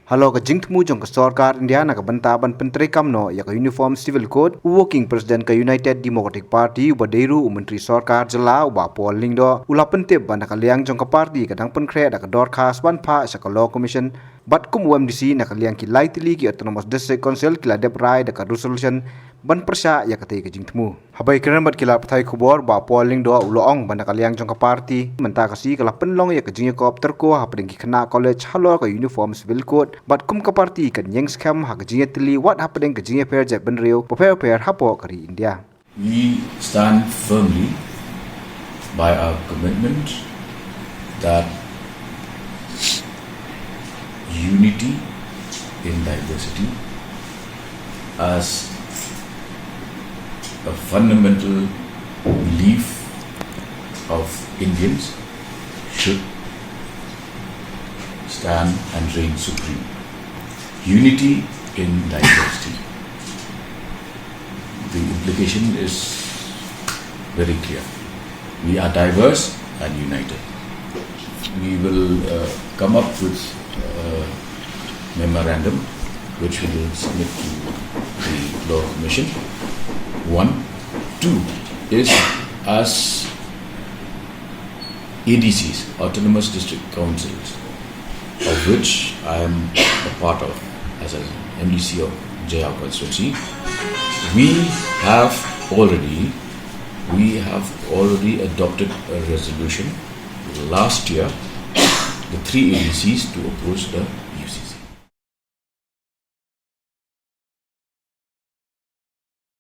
halor ka jingtmu jong ka sarkar India na ka banta ban pentri kamno ya ka uniform civil code working president ka United Democratic Party ubadeiru menteri sarkar jela uba polling do ula pentip ban ka liang jong ka party ka dang pynkhreh da ka dorkhas ban phah sa ka law commission bat kum UMDC na ka liang ki laitili ki autonomous district council kila deprai da ka resolution ban persya ya ka te ka jingtmu habai kran bat kila pathai khobor ba polling do uloong ban ka liang jong ka party menta ka si kala penlong ya ka jing ko terko hapring ki khana college halor ka uniform civil code bat kum ka party kan yang scam ha ka jing tili what happening ka jing fair jet ban reu pair hapo kari India. We stand firmly by our commitment that unity in diversity as a fundamental belief of Indians should stand and reign supreme. Unity in diversity. The implication is very clear. We are diverse and united. We will come up with a memorandum which we will submit to the Law Commission. 1. 2 is as ADCs, Autonomous District Councils, of which I am a part of as an MDC of Jaya constituency. We have already adopted a resolution last year, the 3 ADCs to oppose the